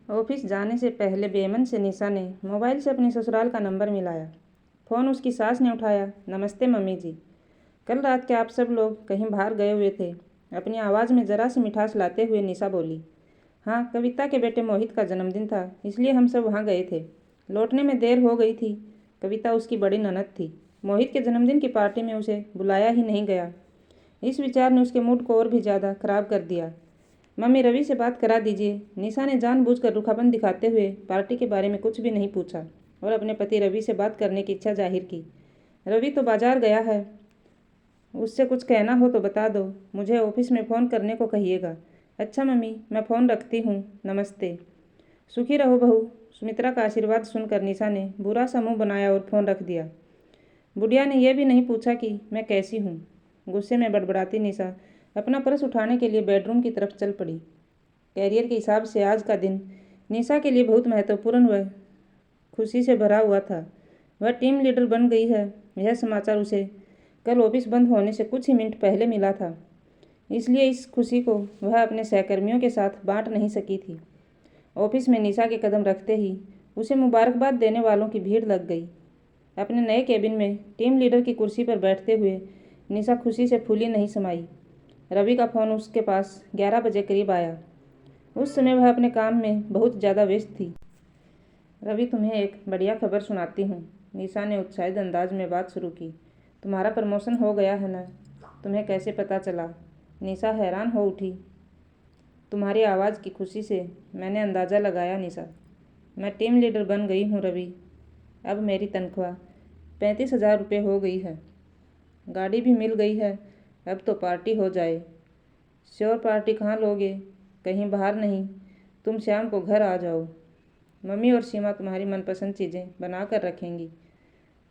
Office जाने से पहले बेमन से निशा ने मोबाइल से अपने ससुराल का नंबर मिलाया। फ़ोन उसकी सास ने उठाया। नमस्ते मम्मी जी, कल रात के आप सब लोग कहीं बाहर गए हुए थे। अपनी आवाज़ में ज़रा सी मिठास लाते हुए निशा बोली। हाँ, कविता के बेटे मोहित का जन्मदिन था, इसलिए हम सब वहाँ गए थे। लौटने में देर हो गई थी। कविता उसकी बड़ी ननद थी। मोहित के जन्मदिन की पार्टी में उसे बुलाया ही नहीं गया। इस विचार ने उसके मूड को और भी ज़्यादा खराब कर दिया। मम्मी, रवि से बात करा दीजिए। निशा ने जानबूझकर रूखापन दिखाते हुए पार्टी के बारे में कुछ भी नहीं पूछा और अपने पति रवि से बात करने की इच्छा जाहिर की। रवि तो बाजार गया है, उससे कुछ कहना हो तो बता दो। मुझे ऑफिस में फ़ोन करने को कहिएगा। अच्छा मम्मी, मैं फ़ोन रखती हूँ, नमस्ते। सुखी रहो बहू। सुमित्रा का आशीर्वाद सुनकर निशा ने बुरा सा मुँह बनाया और फ़ोन रख दिया। बुढ़िया ने यह भी नहीं पूछा कि मैं कैसी हूँ। गुस्से में बड़बड़ाती निशा अपना पर्स उठाने के लिए बेडरूम की तरफ चल पड़ी। कैरियर के हिसाब से आज का दिन निशा के लिए बहुत महत्वपूर्ण व खुशी से भरा हुआ था। वह टीम लीडर बन गई है। यह समाचार उसे कल ऑफिस बंद होने से कुछ ही मिनट पहले मिला था, इसलिए इस खुशी को वह अपने सहकर्मियों के साथ बांट नहीं सकी थी। ऑफिस में निशा के कदम रखते ही उसे मुबारकबाद देने वालों की भीड़ लग गई। अपने नए केबिन में टीम लीडर की कुर्सी पर बैठते हुए निशा खुशी से फूली नहीं समाई। रवि का फ़ोन उसके पास 11 बजे करीब आया। उस समय वह अपने काम में बहुत ज़्यादा व्यस्त थी। रवि, तुम्हें एक बढ़िया खबर सुनाती हूँ। निशा ने उत्साहित अंदाज में बात शुरू की। तुम्हारा प्रमोशन हो गया है ना? तुम्हें कैसे पता चला? निशा हैरान हो उठी। तुम्हारी आवाज़ की खुशी से मैंने अंदाज़ा लगाया निशा। मैं टीम लीडर बन गई हूँ रवि। अब मेरी तनख्वाह 35,000 रुपये हो गई है। गाड़ी भी मिल गई है। अब तो पार्टी हो जाए। श्योर, पार्टी कहाँ लोगे? कहीं बाहर नहीं, तुम शाम को घर आ जाओ। मम्मी और सीमा तुम्हारी मनपसंद चीज़ें बना कर रखेंगी।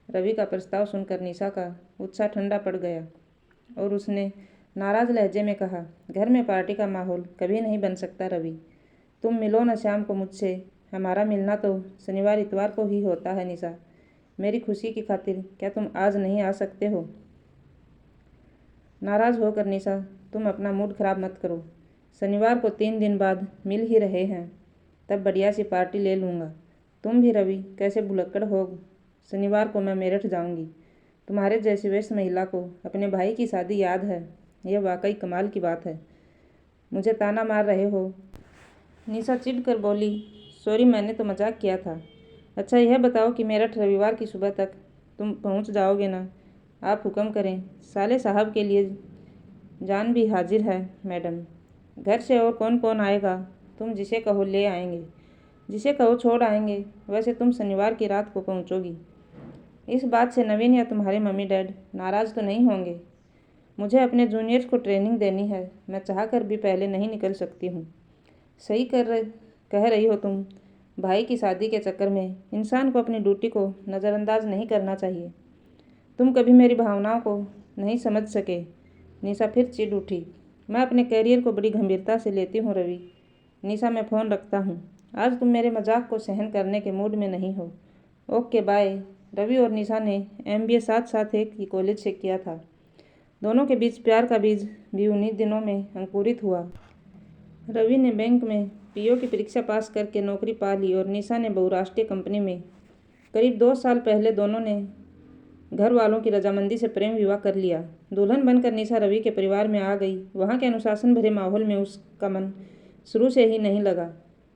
रवि का प्रस्ताव सुनकर निशा का उत्साह ठंडा पड़ गया और उसने नाराज़ लहजे में कहा, घर में पार्टी का माहौल कभी नहीं बन सकता रवि। तुम मिलो न शाम को मुझसे। हमारा मिलना तो शनिवार इतवार को ही होता है निशा। मेरी खुशी की खातिर क्या तुम आज नहीं आ सकते हो? नाराज़ होकर निशा, तुम अपना मूड खराब मत करो। शनिवार को 3 दिन बाद मिल ही रहे हैं, तब बढ़िया सी पार्टी ले लूँगा। तुम भी रवि, कैसे भुलक्कड़ हो। शनिवार को मैं मेरठ जाऊँगी। तुम्हारे जैसी व्यस्त महिला को अपने भाई की शादी याद है। यह वाकई कमाल की बात है। मुझे ताना मार रहे हो? निशा चिढ़ कर बोली। सॉरी, मैंने तो मजाक किया था। अच्छा यह बताओ कि मेरठ रविवार की सुबह तक तुम पहुँच जाओगे ना? आप हुक्म करें। साले साहब के लिए जान भी हाजिर है मैडम। घर से और कौन कौन आएगा? तुम जिसे कहो ले आएंगे, जिसे कहो छोड़ आएंगे। वैसे तुम शनिवार की रात को पहुंचोगी। इस बात से नवीन या तुम्हारे मम्मी डैड नाराज़ तो नहीं होंगे? मुझे अपने जूनियर्स को ट्रेनिंग देनी है। मैं चाह कर भी पहले नहीं निकल सकती हूँ। सही कह रही हो तुम। भाई की शादी के चक्कर में इंसान को अपनी ड्यूटी को नज़रअंदाज नहीं करना चाहिए। तुम कभी मेरी भावनाओं को नहीं समझ सके। निशा फिर चिढ़ उठी। मैं अपने कैरियर को बड़ी गंभीरता से लेती हूँ रवि। निशा, मैं फ़ोन रखता हूँ। आज तुम मेरे मजाक को सहन करने के मूड में नहीं हो। Okay bye. रवि और निशा ने MBA साथ साथ एक ही कॉलेज से किया था। दोनों के बीच प्यार का बीज भी उन्हीं दिनों में अंकुरित हुआ। रवि ने बैंक में PO की परीक्षा पास करके नौकरी पा ली और निशा ने बहुराष्ट्रीय कंपनी में। करीब 2 साल पहले दोनों ने घर वालों की रजामंदी से प्रेम विवाह कर लिया। दुल्हन बनकर निशा रवि के परिवार में आ गई। वहाँ के अनुशासन भरे माहौल में उसका मन शुरू से ही नहीं लगा।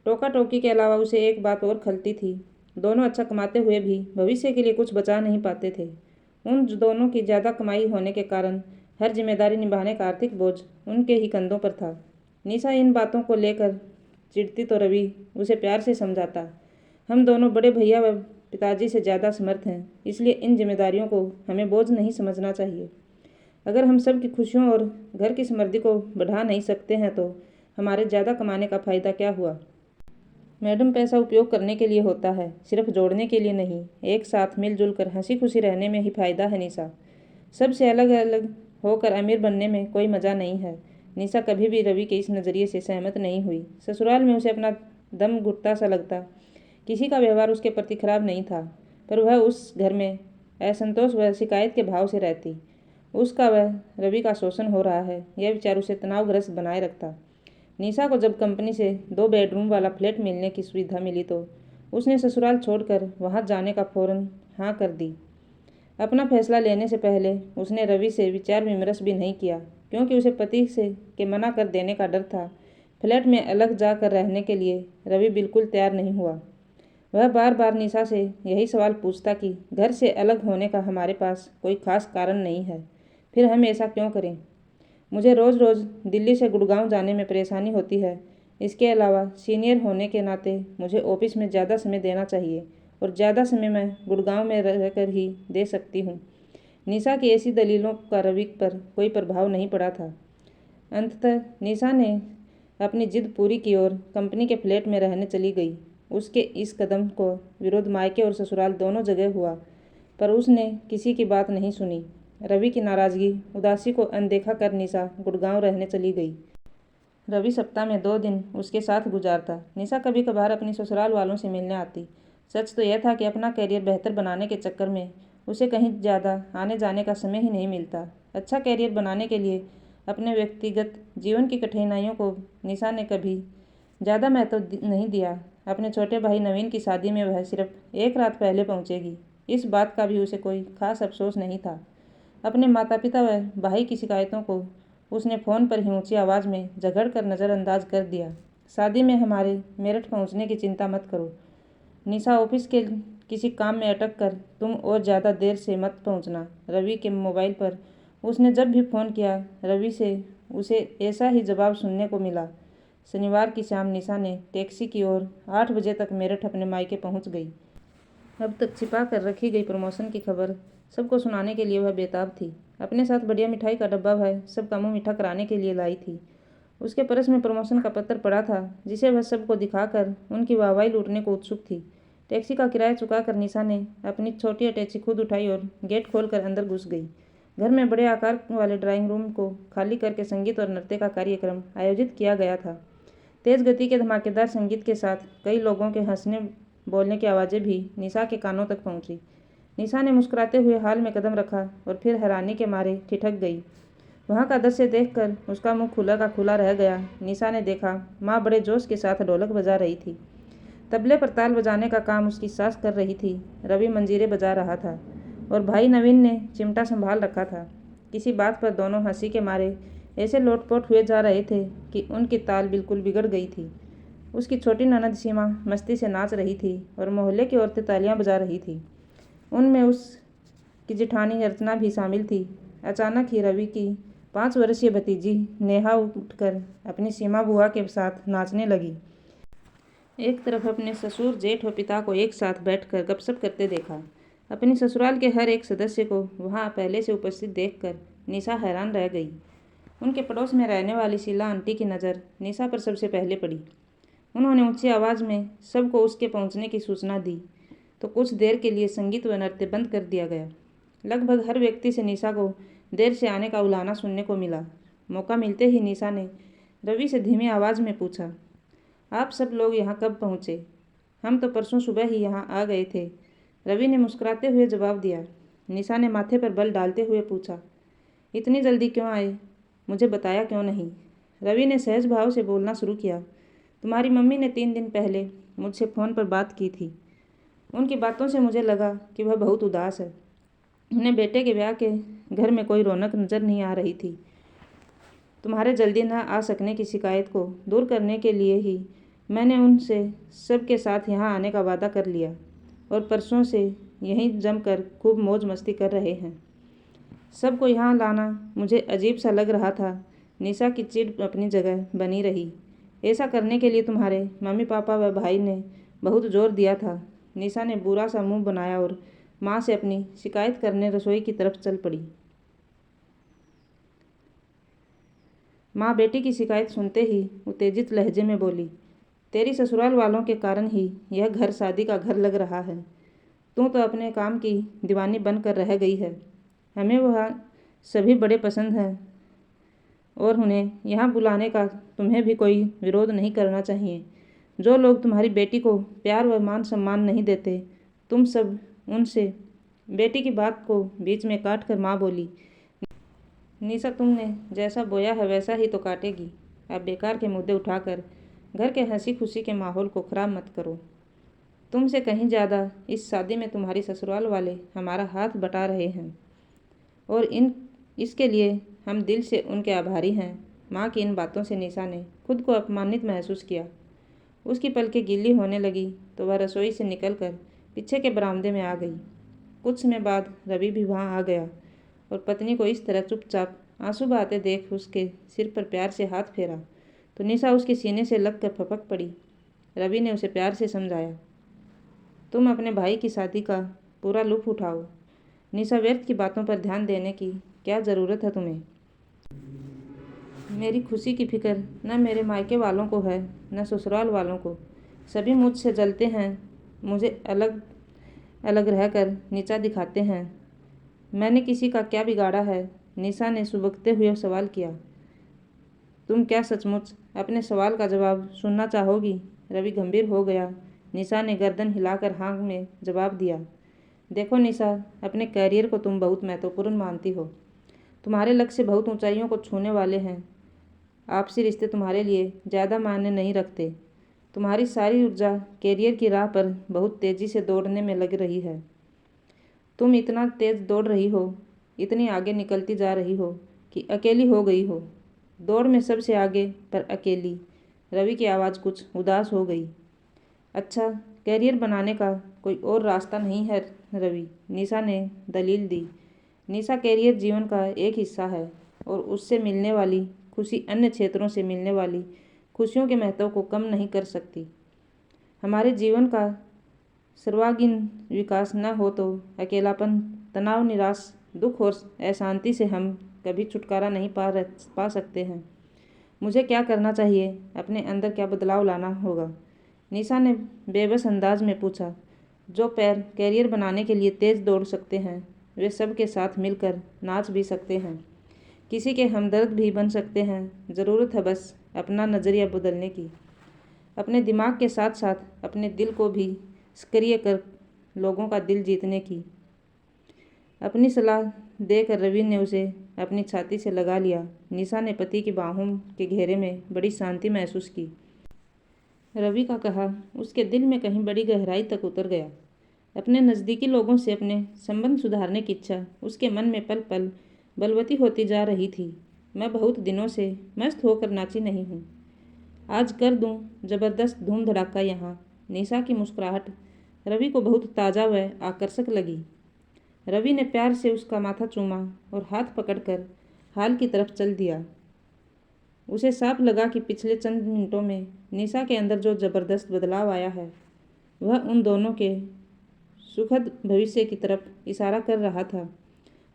टोका टोकी के अलावा उसे एक बात और खलती थी। दोनों अच्छा कमाते हुए भी भविष्य के लिए कुछ बचा नहीं पाते थे। उन दोनों की ज़्यादा कमाई होने के कारण हर जिम्मेदारी निभाने का आर्थिक बोझ उनके ही कंधों पर था। निशा इन बातों को लेकर चिढ़ती तो रवि उसे प्यार से समझाता। हम दोनों बड़े भैया व पिताजी से ज़्यादा समर्थ हैं, इसलिए इन जिम्मेदारियों को हमें बोझ नहीं समझना चाहिए। अगर हम सब की खुशियों और घर की समृद्धि को बढ़ा नहीं सकते हैं तो हमारे ज़्यादा कमाने का फ़ायदा क्या हुआ? मैडम, पैसा उपयोग करने के लिए होता है, सिर्फ जोड़ने के लिए नहीं। एक साथ मिलजुल कर हंसी खुशी रहने में ही फ़ायदा है निशा। सबसे अलग अलग होकर अमीर बनने में कोई मज़ा नहीं है। निशा कभी भी रवि के इस नज़रिए से सहमत नहीं हुई। ससुराल में उसे अपना दम घुटता सा लगता। किसी का व्यवहार उसके प्रति खराब नहीं था, पर वह उस घर में असंतोष व शिकायत के भाव से रहती। उसका वह रवि का शोषण हो रहा है, यह विचार उसे तनावग्रस्त बनाए रखता। निशा को जब कंपनी से 2 बेडरूम वाला फ्लैट मिलने की सुविधा मिली तो उसने ससुराल छोड़कर वहाँ जाने का फौरन हाँ कर दी। अपना फैसला लेने से पहले उसने रवि से विचार विमर्श भी नहीं किया, क्योंकि उसे पति से के मना कर देने का डर था। फ्लैट में अलग जाकर रहने के लिए रवि बिल्कुल तैयार नहीं हुआ। वह बार बार निशा से यही सवाल पूछता कि घर से अलग होने का हमारे पास कोई खास कारण नहीं है, फिर हम ऐसा क्यों करें। मुझे रोज़ रोज़ दिल्ली से गुड़गांव जाने में परेशानी होती है। इसके अलावा सीनियर होने के नाते मुझे ऑफिस में ज़्यादा समय देना चाहिए और ज़्यादा समय मैं गुड़गांव में रहकर ही दे सकती हूँ। निशा की ऐसी दलीलों का रवि पर कोई प्रभाव नहीं पड़ा था। अंततः निशा ने अपनी जिद पूरी की और कंपनी के फ्लैट में रहने चली गई। उसके इस कदम को विरोध मायके और ससुराल दोनों जगह हुआ, पर उसने किसी की बात नहीं सुनी। रवि की नाराज़गी उदासी को अनदेखा कर निशा गुड़गांव रहने चली गई। रवि सप्ताह में 2 दिन उसके साथ गुजारता। निशा कभी कभार अपनी ससुराल वालों से मिलने आती। सच तो यह था कि अपना करियर बेहतर बनाने के चक्कर में उसे कहीं ज़्यादा आने जाने का समय ही नहीं मिलता। अच्छा करियर बनाने के लिए अपने व्यक्तिगत जीवन की कठिनाइयों को निशा ने कभी ज़्यादा महत्व नहीं दिया। अपने छोटे भाई नवीन की शादी में वह सिर्फ 1 रात पहले पहुंचेगी, इस बात का भी उसे कोई खास अफसोस नहीं था। अपने माता पिता व भाई की शिकायतों को उसने फ़ोन पर ही ऊंची आवाज़ में झगड़ कर नज़रअंदाज कर दिया। शादी में हमारे मेरठ पहुंचने की चिंता मत करो निशा, ऑफिस के किसी काम में अटक कर तुम और ज़्यादा देर से मत पहुंचना। रवि के मोबाइल पर उसने जब भी फ़ोन किया रवि से उसे ऐसा ही जवाब सुनने को मिला। शनिवार की शाम निशा ने टैक्सी की और 8 बजे तक मेरठ अपने मायके पहुंच गई। अब तक छिपा कर रखी गई प्रमोशन की खबर सबको सुनाने के लिए वह बेताब थी। अपने साथ बढ़िया मिठाई का डब्बा वह सबका मुँह मीठा कराने के लिए लाई थी। उसके पर्स में प्रमोशन का पत्र पड़ा था, जिसे वह सबको दिखाकर उनकी वाहवाही लूटने को उत्सुक थी। टैक्सी का किराया चुकाकर निशा ने अपनी छोटी अटैची खुद उठाई और गेट खोलकर अंदर घुस गई। घर में बड़े आकार वाले ड्राइंग रूम को खाली करके संगीत और नृत्य का कार्यक्रम आयोजित किया गया था। तेज गति के धमाकेदार संगीत के साथ कई लोगों के हंसने बोलने की आवाज़ें भी निशा के कानों तक पहुंची। निशा ने मुस्कुराते हुए हाल में कदम रखा और फिर हैरानी के मारे ठिठक गई। वहाँ का दृश्य देखकर उसका मुंह खुला का खुला रह गया। निशा ने देखा माँ बड़े जोश के साथ ढोलक बजा रही थी। तबले पर ताल बजाने का काम उसकी सास कर रही थी। रवि मंजीरे बजा रहा था और भाई नवीन ने चिमटा संभाल रखा था। किसी बात पर दोनों हंसी के मारे ऐसे लोटपोट हुए जा रहे थे कि उनकी ताल बिल्कुल बिगड़ गई थी। उसकी छोटी ननद सीमा मस्ती से नाच रही थी और मोहल्ले की औरतें तालियां बजा रही थी। उनमें उसकी जेठानी अर्चना भी शामिल थी। अचानक ही रवि की 5 वर्षीय भतीजी नेहा उठकर अपनी सीमा बुआ के साथ नाचने लगी। एक तरफ अपने ससुर जेठ व पिता को एक साथ बैठकर गपशप करते देखा। अपनी ससुराल के हर एक सदस्य को वहाँ पहले से उपस्थित देखकर निशा हैरान रह गई। उनके पड़ोस में रहने वाली शीला आंटी की नज़र निशा पर सबसे पहले पड़ी। उन्होंने ऊंची आवाज़ में सबको उसके पहुंचने की सूचना दी तो कुछ देर के लिए संगीत व नृत्य बंद कर दिया गया। लगभग हर व्यक्ति से निशा को देर से आने का उलाहना सुनने को मिला। मौका मिलते ही निशा ने रवि से धीमी आवाज़ में पूछा, आप सब लोग यहाँ कब पहुँचे? हम तो परसों सुबह ही यहाँ आ गए थे। रवि ने मुस्कुराते हुए जवाब दिया। निशा ने माथे पर बल डालते हुए पूछा, इतनी जल्दी क्यों आए? मुझे बताया क्यों नहीं? रवि ने सहज भाव से बोलना शुरू किया, तुम्हारी मम्मी ने 3 दिन पहले मुझसे फ़ोन पर बात की थी। उनकी बातों से मुझे लगा कि वह बहुत उदास है। उन्हें बेटे के ब्याह के घर में कोई रौनक नज़र नहीं आ रही थी। तुम्हारे जल्दी न आ सकने की शिकायत को दूर करने के लिए ही मैंने उनसे सबके साथ यहाँ आने का वादा कर लिया और परसों से यहीं जमकर खूब मौज मस्ती कर रहे हैं। सबको यहाँ लाना मुझे अजीब सा लग रहा था। निशा की चिढ़ अपनी जगह बनी रही। ऐसा करने के लिए तुम्हारे मम्मी पापा व भाई ने बहुत जोर दिया था। निशा ने बुरा सा मुंह बनाया और माँ से अपनी शिकायत करने रसोई की तरफ चल पड़ी। माँ बेटी की शिकायत सुनते ही उत्तेजित लहजे में बोली, तेरी ससुराल वालों के कारण ही यह घर शादी का घर लग रहा है। तू तो अपने काम की दीवानी बनकर रह गई है। हमें वह सभी बड़े पसंद हैं और उन्हें यहाँ बुलाने का तुम्हें भी कोई विरोध नहीं करना चाहिए। जो लोग तुम्हारी बेटी को प्यार व मान सम्मान नहीं देते, तुम सब उनसे। बेटी की बात को बीच में काट कर माँ बोली, निशा तुमने जैसा बोया है वैसा ही तो काटेगी। आप बेकार के मुद्दे उठाकर घर के हंसी खुशी के माहौल को ख़राब मत करो। तुमसे कहीं ज़्यादा इस शादी में तुम्हारी ससुराल वाले हमारा हाथ बटा रहे हैं और इसके लिए हम दिल से उनके आभारी हैं। माँ की इन बातों से निशा ने खुद को अपमानित महसूस किया। उसकी पलकें गीली होने लगी तो वह रसोई से निकलकर पीछे के बरामदे में आ गई। कुछ समय बाद रवि भी वहाँ आ गया और पत्नी को इस तरह चुपचाप आंसू बहाते देख उसके सिर पर प्यार से हाथ फेरा तो निशा उसके सीने से लगकर फपक पड़ी। रवि ने उसे प्यार से समझाया, तुम अपने भाई की शादी का पूरा लुत्फ उठाओ। निशा, व्यर्थ की बातों पर ध्यान देने की क्या ज़रूरत है तुम्हें? मेरी खुशी की फिक्र न मेरे मायके वालों को है न ससुराल वालों को। सभी मुझसे जलते हैं, मुझे अलग अलग रहकर नीचा दिखाते हैं। मैंने किसी का क्या बिगाड़ा है? निशा ने सुबकते हुए सवाल किया। तुम क्या सचमुच अपने सवाल का जवाब सुनना चाहोगी? रवि गंभीर हो गया। निशा ने गर्दन हिलाकर हाँ में जवाब दिया। देखो निशा, अपने करियर को तुम बहुत महत्वपूर्ण मानती हो। तुम्हारे लक्ष्य बहुत ऊंचाइयों को छूने वाले हैं। आपसी रिश्ते तुम्हारे लिए ज़्यादा मायने नहीं रखते। तुम्हारी सारी ऊर्जा करियर की राह पर बहुत तेज़ी से दौड़ने में लग रही है। तुम इतना तेज़ दौड़ रही हो, इतनी आगे निकलती जा रही हो कि अकेली हो गई हो। दौड़ में सबसे आगे पर अकेली। रवि की आवाज़ कुछ उदास हो गई। अच्छा, करियर बनाने का कोई और रास्ता नहीं है रवि? निशा ने दलील दी। निशा, करियर जीवन का एक हिस्सा है और उससे मिलने वाली खुशी अन्य क्षेत्रों से मिलने वाली खुशियों के महत्व को कम नहीं कर सकती। हमारे जीवन का सर्वांगीण विकास न हो तो अकेलापन, तनाव, निराश, दुख और अशांति से हम कभी छुटकारा नहीं पा सकते हैं। मुझे क्या करना चाहिए? अपने अंदर क्या बदलाव लाना होगा? निशा ने बेबस अंदाज में पूछा। जो पैर करियर बनाने के लिए तेज दौड़ सकते हैं वे सबके साथ मिलकर नाच भी सकते हैं, किसी के हमदर्द भी बन सकते हैं। ज़रूरत है बस अपना नज़रिया बदलने की, अपने दिमाग के साथ साथ अपने दिल को भी सक्रिय कर लोगों का दिल जीतने की। अपनी सलाह देकर रवि ने उसे अपनी छाती से लगा लिया। निशा ने पति की बाहों के घेरे में बड़ी शांति महसूस की। रवि का कहा उसके दिल में कहीं बड़ी गहराई तक उतर गया। अपने नज़दीकी लोगों से अपने संबंध सुधारने की इच्छा उसके मन में पल पल बलवती होती जा रही थी। मैं बहुत दिनों से मस्त होकर नाची नहीं हूँ, आज कर दूँ ज़बरदस्त धूम धड़ाका यहाँ। निशा की मुस्कुराहट रवि को बहुत ताज़ा व आकर्षक लगी। रवि ने प्यार से उसका माथा चूमा और हाथ पकड़कर हाल की तरफ चल दिया। उसे साफ लगा कि पिछले चंद मिनटों में निशा के अंदर जो ज़बरदस्त बदलाव आया है वह उन दोनों के सुखद भविष्य की तरफ इशारा कर रहा था।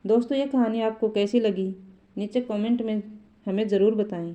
दोस्तों, यह कहानी आपको कैसी लगी? नीचे कमेंट में हमें ज़रूर बताएं।